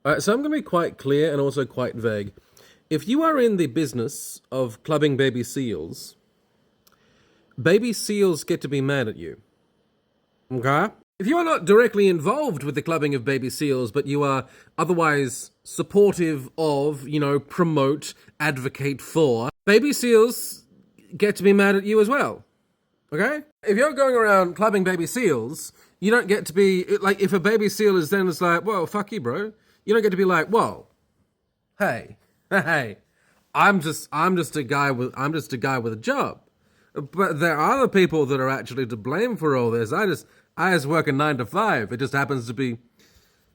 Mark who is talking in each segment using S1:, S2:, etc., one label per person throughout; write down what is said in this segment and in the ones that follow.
S1: All right, so I'm going to be quite clear and also quite vague. If you are in the business of clubbing baby seals get to be mad at you. Okay? If you are not directly involved with the clubbing of baby seals, but you are otherwise supportive of, promote, advocate for, baby seals get to be mad at you as well. Okay? If you're going around clubbing baby seals, you don't get to be, like, if a baby seal is then it's like, whoa, fuck you, bro. You don't get to be like, whoa, hey, I'm just a guy with a job. But there are other people that are actually to blame for all this. I just work a 9 to 5. It just happens to be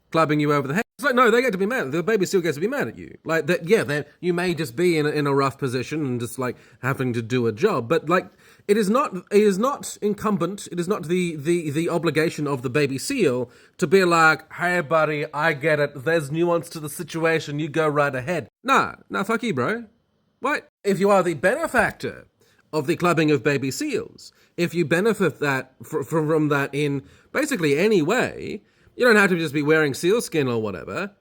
S1: clubbing you over the head. It's like, no, they get to be mad. The baby still gets to be mad at you. Like that, yeah. You may just be in a rough position and just like having to do a job, but like it is not incumbent. It is not the obligation of the baby seal to be like, hey, buddy, I get it. There's nuance to the situation. You go right ahead. Nah, fuck you, bro. What if you are the benefactor of the clubbing of baby seals? If you benefit from that in basically any way, you don't have to just be wearing seal skin or whatever.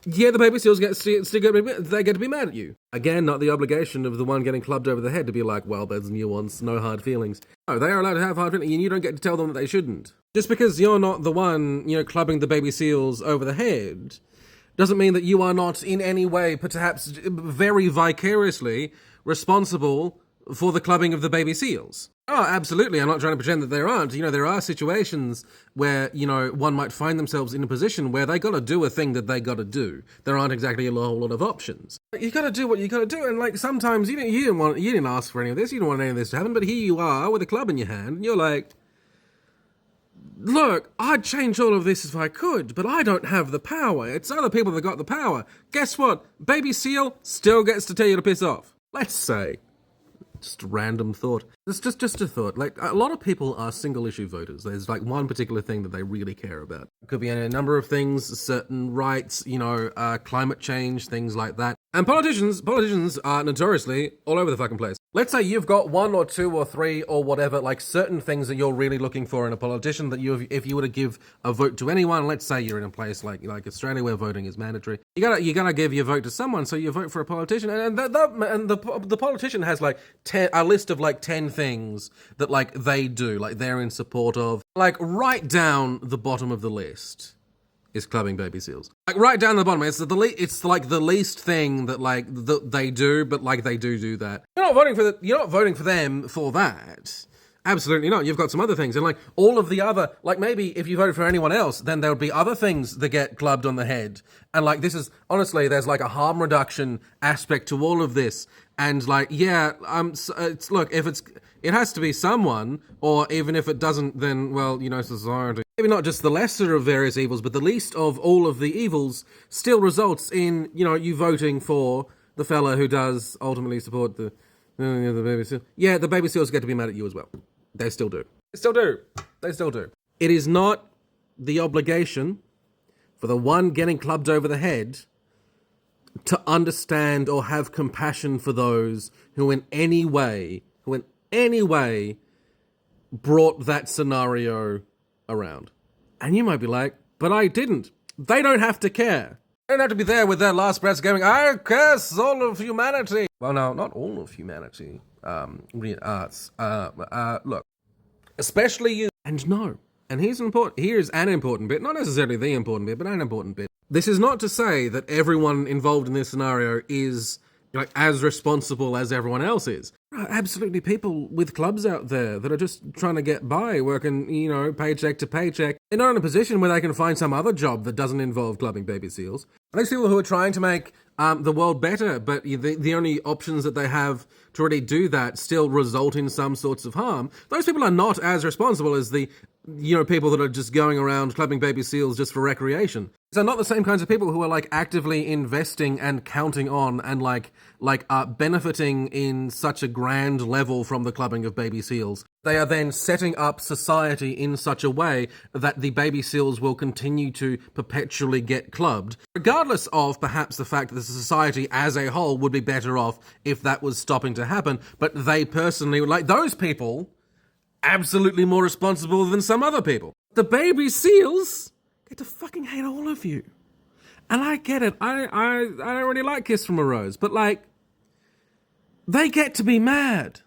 S1: Yeah, the baby seals get to be mad at you. Again, not the obligation of the one getting clubbed over the head to be like, well, there's nuance, no hard feelings. No, they are allowed to have hard feelings, and you don't get to tell them that they shouldn't. Just because you're not the one, clubbing the baby seals over the head, doesn't mean that you are not in any way, perhaps very vicariously, responsible for the clubbing of the baby seals. Oh, absolutely. I'm not trying to pretend that there aren't. There are situations where, one might find themselves in a position where they got to do a thing that they got to do. There aren't exactly a whole lot of options. You got to do what you got to do, and like sometimes you didn't ask for any of this. You didn't want any of this to happen, but here you are with a club in your hand, and you're like, look, I'd change all of this if I could, but I don't have the power. It's other people that got the power. Guess what? Baby seal still gets to tell you to piss off. Let's say. Just a random thought. It's just a thought. Like, a lot of people are single-issue voters. There's, like, one particular thing that they really care about. It could be a number of things, certain rights, climate change, things like that. And politicians are notoriously all over the fucking place. Let's say you've got 1 or 2 or 3 or whatever, like certain things that you're really looking for in a politician that if you were to give a vote to anyone, let's say you're in a place like Australia where voting is mandatory, you gotta give your vote to someone, so you vote for a politician, and the politician has like a list of like 10 things that like they do, like they're in support of. Like right down the bottom of the list is clubbing baby seals. Like right down the bottom, it's like the least thing that like they do, but like they do that. You're not voting for them for that. Absolutely not. You've got some other things, and like all of the other, like maybe if you voted for anyone else, then there would be other things that get clubbed on the head. And like this is honestly, there's like a harm reduction aspect to all of this. And like, yeah, it's look, if it has to be someone, or even if it doesn't, then well, society. Maybe not just the lesser of various evils, but the least of all of the evils still results in you voting for the fella who does ultimately support the baby seal. Yeah, the baby seals get to be mad at you as well. They still do. They still do. It is not the obligation for the one getting clubbed over the head to understand or have compassion for those who in any way brought that scenario around. And you might be like, but I didn't. They don't have to care. They don't have to be there with their last breaths going, I curse all of humanity. Well, no, not all of humanity. Look, especially you. And no. And here's an important bit, not necessarily the important bit, but an important bit. This is not to say that everyone involved in this scenario is as responsible as everyone else is. There are absolutely people with clubs out there that are just trying to get by, working, paycheck to paycheck. They're not in a position where they can find some other job that doesn't involve clubbing baby seals. And these people who are trying to make the world better, but the only options that they have to really do that still result in some sorts of harm, those people are not as responsible as the people that are just going around clubbing baby seals just for recreation. These are not the same kinds of people who are like actively investing and counting on and benefiting in such a grand level from the clubbing of baby seals. They are then setting up society in such a way that the baby seals will continue to perpetually get clubbed, regardless of perhaps the fact that the society as a whole would be better off if that was stopping to happen. But they personally, like those people, absolutely more responsible than some other people. The baby seals get to fucking hate all of you. And I get it. I don't really like Kiss from a Rose, but like, they get to be mad.